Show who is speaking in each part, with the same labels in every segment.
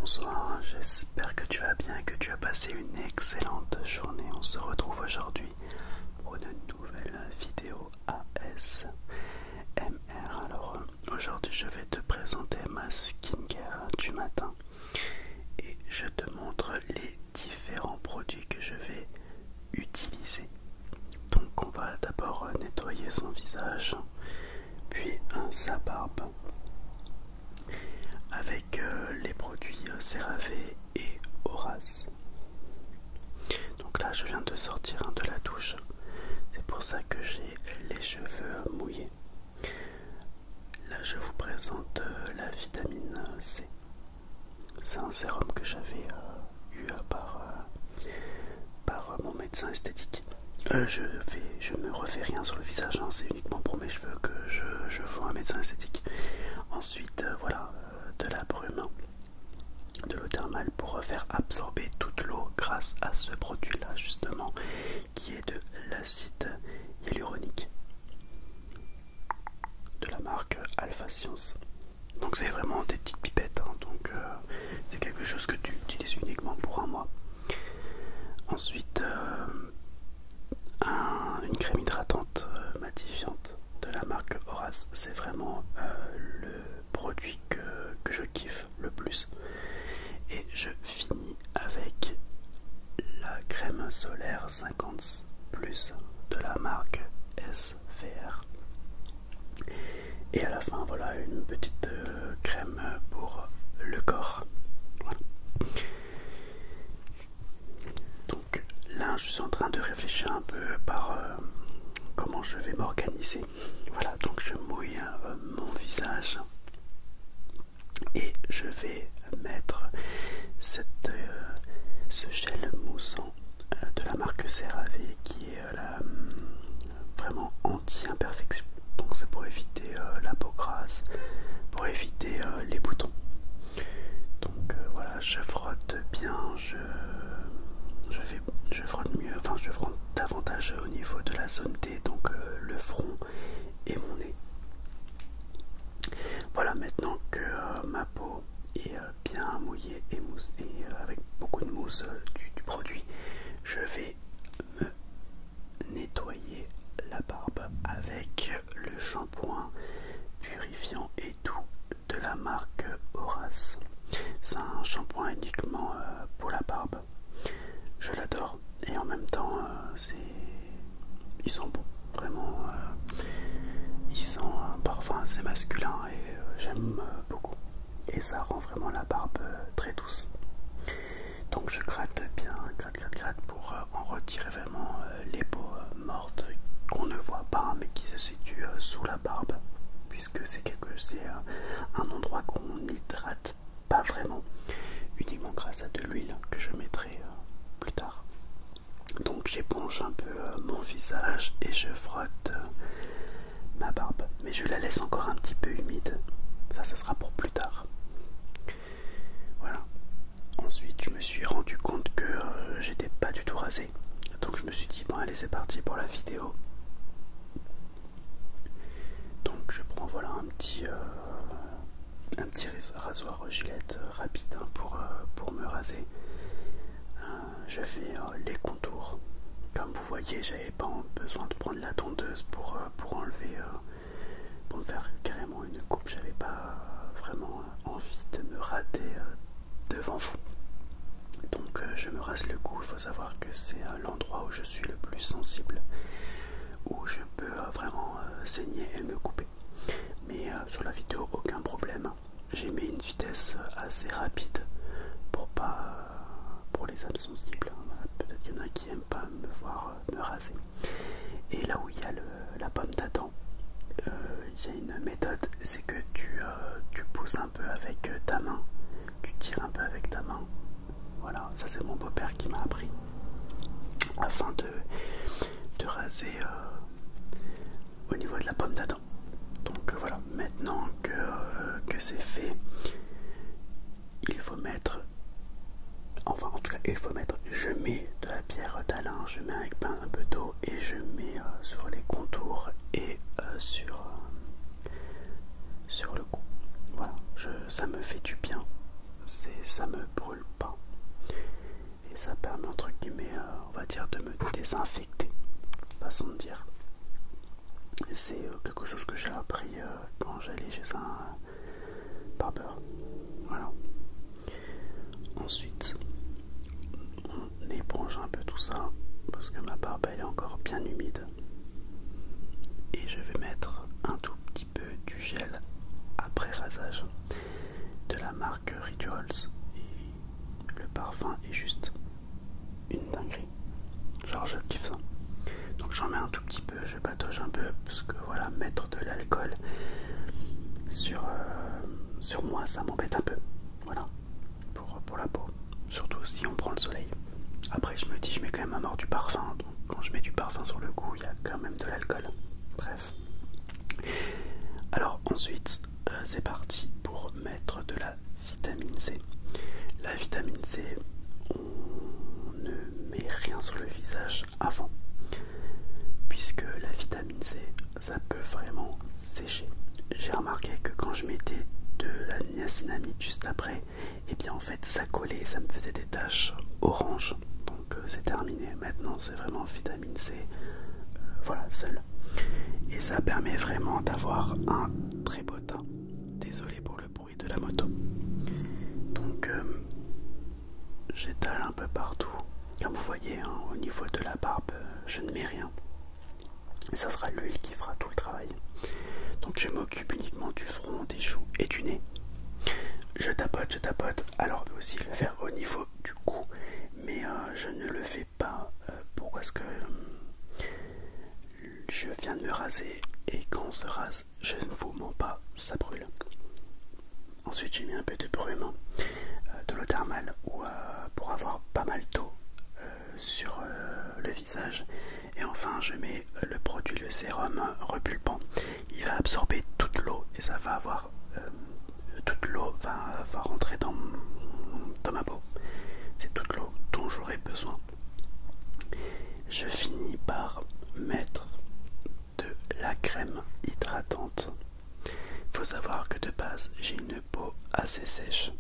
Speaker 1: bonsoir, j'espère que tu vas bien et que tu as passé une excellente journée. On se retrouve aujourd'hui pour une nouvelle vidéo ASMR. Alors aujourd'hui je vais te présenter ma skincare du matin et je te montre les différents produits que je vais utiliser. Donc on va d'abord nettoyer son visage, puis sa barbe avec les produits CeraVe et Horace. Donc là je viens de sortir de la douche, c'est pour ça que j'ai les cheveux mouillés. Là je vous présente la vitamine C. C'est un sérum que j'avais eu par mon médecin esthétique. Je me refais rien sur le visage, hein, c'est uniquement pour mes cheveux que je vois un médecin esthétique. Ensuite voilà, de la brume, de l'eau thermale pour faire absorber toute l'eau grâce à ce produit là justement qui est de l'acide hyaluronique de la marque Alpha Science. Donc c'est vraiment des petites pipettes, hein, donc c'est quelque chose que tu utilises uniquement pour un mois. Ensuite une crème hydratante matifiante de la marque Horace. C'est vraiment le produit que je kiffe le plus. Et je finis avec la crème solaire 50 plus de la marque SVR. Et à la fin voilà une petite crème pour le corps. Voilà. Donc là je suis en train de réfléchir un peu par comment je vais m'organiser. Voilà, donc je mouille mon visage et je vais mettre ce gel moussant de la marque CeraVe qui est vraiment anti-imperfection. Donc c'est pour éviter la peau grasse, pour éviter les boutons. Donc voilà, je frotte bien, je frotte mieux, enfin je frotte davantage au niveau de la zone T, donc le front et mon nez. Voilà, maintenant que ma peau est bien mouillée et mousse et avec beaucoup de mousse du produit, je vais me nettoyer la barbe avec le shampoing purifiant et doux de la marque Horace. C'est un shampoing uniquement pour la barbe. Je l'adore et en même temps ils sont bons, vraiment. Ils sont un parfum assez masculin et j'aime beaucoup. Et ça rend vraiment la barbe très douce. Donc je gratte bien, gratte pour en retirer vraiment les peaux mortes qu'on ne voit pas mais qui se situent sous la barbe, puisque c'est un endroit qu'on n'hydrate pas vraiment, uniquement grâce à de l'huile que je mettrai plus tard. Donc j'éponge un peu mon visage et je frotte ma barbe, mais je la laisse encore un petit peu humide. Ça sera pour plus tard. Voilà. Ensuite je me suis rendu compte que j'étais pas du tout rasé, donc je me suis dit bon allez c'est parti pour la vidéo. Donc je prends voilà un petit rasoir Gillette rapide hein, pour me raser. Je fais les contours. Comme vous voyez, j'avais pas besoin de prendre la tondeuse pour enlever, pour me faire carrément une coupe. J'avais pas vraiment envie de me rater devant vous. Donc je me rase le cou. Il faut savoir que c'est l'endroit où je suis le plus sensible, où je peux vraiment saigner et me couper. Mais sur la vidéo, aucun problème. J'ai mis une vitesse assez rapide pour les âmes sensibles. Peut-être qu'il y en a qui n'aiment pas me voir me raser. Et là où il y a la pomme d'Adam, il y a une méthode, c'est que tu pousses un peu avec ta main, tu tires un peu avec ta main. Voilà, ça c'est mon beau-père qui m'a appris afin de raser au niveau de la pomme d'Adam. Donc voilà, maintenant que c'est fait, il faut mettre, enfin en tout cas il faut mettre, je mets de la pierre d'Alain, je mets avec un peu d'eau et je mets sur les contours et sur le cou. Voilà, ça me fait du bien, ça me brûle pas. Et ça permet entre guillemets, on va dire, de me désinfecter, façon de dire. C'est quelque chose que j'ai appris quand j'allais chez un barbeur. Voilà. Ensuite, on éponge un peu tout ça parce que ma barbe elle est encore bien humide. Et je vais mettre un tout petit peu du gel après rasage de la marque Rituals. Et le parfum est juste une dinguerie. Genre je kiffe ça. Donc j'en mets un tout petit peu, je patauge un peu parce que voilà, mettre de l'alcool sur moi ça m'embête un peu. Voilà, pour la peau. Surtout si on prend le soleil. Après je me dis je mets quand même à mort du parfum. Donc quand je mets du parfum sur le cou, il y a quand même de l'alcool. Bref. Alors ensuite c'est parti pour mettre de la vitamine C. La vitamine C, on ne met rien sur le visage avant, puisque la vitamine C, ça peut vraiment sécher. J'ai remarqué que quand je mettais de la niacinamide juste après, et bien en fait ça collait, ça me faisait des taches orange. Donc c'est terminé. Maintenant c'est vraiment vitamine C, voilà, seul. Et ça permet vraiment d'avoir un très beau teint. Désolé pour le bruit de la moto. Donc j'étale un peu partout. Comme vous voyez, hein, au niveau de la barbe, je ne mets rien. Et ça sera l'huile qui fera tout le travail. Donc je m'occupe uniquement du front, des joues et du nez. Je tapote, je tapote. Alors je peux aussi le faire au niveau du cou. Mais je ne le fais pas. Pourquoi est-ce que je viens de me raser et quand on se rase, je ne vous mens pas, ça brûle. Ensuite j'ai mis un peu de brume, de l'eau thermale pour avoir pas mal d'eau sur le visage. Et enfin je mets le produit, le sérum repulpant. Il va absorber toute l'eau et ça va avoir toute l'eau va rentrer dans ma peau. C'est toute l'eau dont j'aurai besoin. Je finis par mettre de la crème hydratante. Il faut savoir que de base j'ai une peau assez sèche,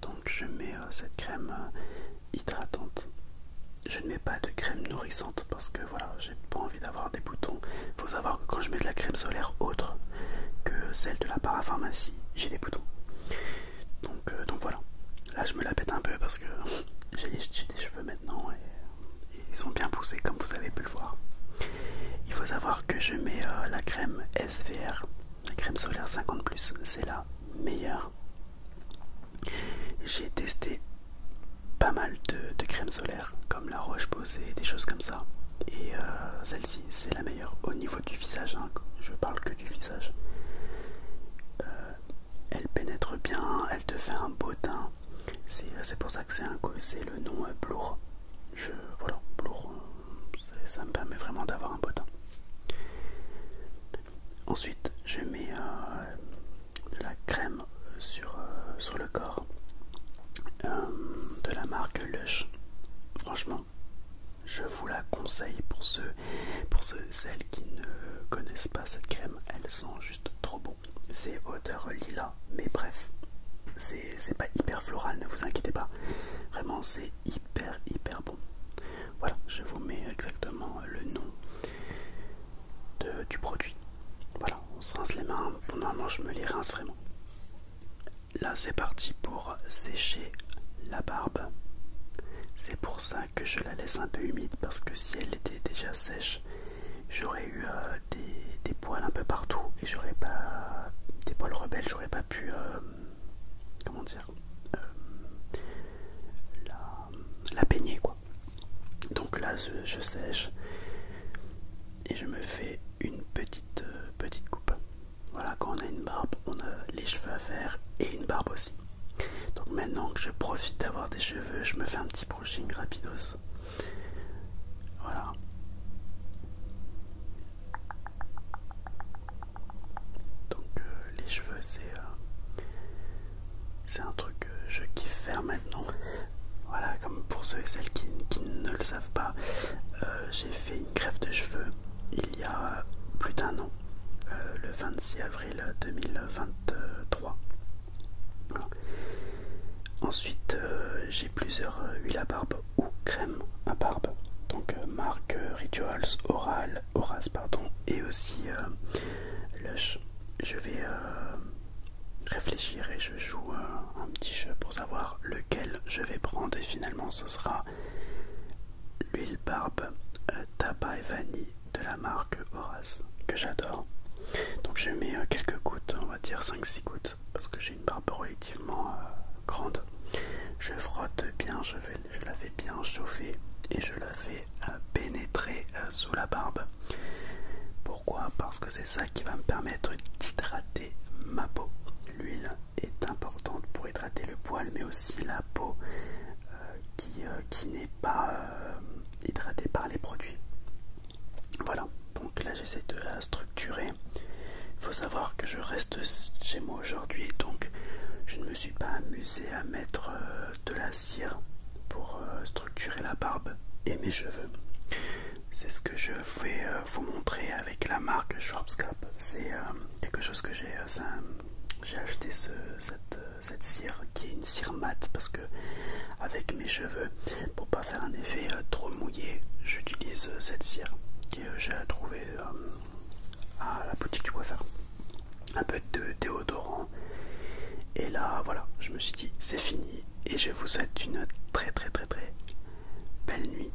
Speaker 1: donc je mets cette crème hydratante. Je ne mets pas de crème nourrissante parce que voilà, j'ai pas envie d'avoir des boutons. Il faut savoir que quand je mets de la crème solaire autre que celle de la parapharmacie, j'ai des boutons. Donc voilà, là je me la pète un peu parce que j'ai des cheveux maintenant et ils sont bien poussés comme vous avez pu le voir. Il faut savoir que je mets la crème SVR, la crème solaire 50+, c'est la meilleure. J'ai testé pas mal de crèmes solaires, comme la Roche-Posay, des choses comme ça. Et celle-ci, c'est la meilleure au niveau du visage, hein. Je parle que du visage. Elle pénètre bien, elle te fait un beau teint. C'est pour ça que c'est le nom Blur. Voilà, Blur, ça me permet vraiment d'avoir un beau teint. Ensuite, je mets de la crème sur le corps de la marque Lush. Franchement, je vous la conseille pour celles qui ne connaissent pas cette crème. Elle sent juste trop bon. C'est odeur lilas, mais bref, c'est pas hyper floral, ne vous inquiétez pas. Vraiment, c'est hyper bon. Voilà, je vous mets exactement le nom du produit. Voilà, on se rince les mains. Bon, normalement, je me les rince vraiment. Là, c'est parti pour sécher la barbe. C'est pour ça que je la laisse un peu humide, parce que si elle était déjà sèche, j'aurais eu des poils un peu partout et j'aurais pas des poils rebelles, j'aurais pas pu comment dire la peigner quoi. Donc là je sèche et je me fais une petite coupe. Voilà, quand on a une barbe, on a les cheveux à faire et une barbe aussi. Donc maintenant que je profite d'avoir des cheveux, je me fais un petit brushing rapidos. Voilà. Donc les cheveux c'est un truc que je kiffe faire maintenant. Voilà, comme pour ceux et celles qui ne le savent pas, j'ai fait une greffe de cheveux il y a plus d'1 an, le 26 avril 2023. Voilà. Ensuite, j'ai plusieurs huiles à barbe ou crèmes à barbe. Donc marque Rituals, Horace pardon, et aussi Lush. Je vais réfléchir et je joue un petit jeu pour savoir lequel je vais prendre et finalement ce sera l'huile barbe tabac et vanille de la marque Horace que j'adore. Donc je mets quelques gouttes, on va dire 5-6 gouttes parce que j'ai une barbe relativement grande. Je frotte bien, je la fais bien chauffer et je la fais pénétrer sous la barbe. Pourquoi? Parce que c'est ça qui va me permettre d'hydrater ma peau. L'huile est importante pour hydrater le poil mais aussi la peau qui n'est pas hydratée par les produits. Voilà, donc là j'essaie de la structurer. Il faut savoir que je reste chez moi aujourd'hui, donc je ne me suis pas amusé à mettre de la cire pour structurer la barbe et mes cheveux. C'est ce que je vais vous montrer avec la marque Schwarzkopf. C'est quelque chose que j'ai acheté cette cire qui est une cire mate parce que avec mes cheveux, pour pas faire un effet trop mouillé, j'utilise cette cire que j'ai trouvée à la boutique du coiffeur. Un peu de déodorant. Et là, voilà, je me suis dit, c'est fini. Et je vous souhaite une très belle nuit.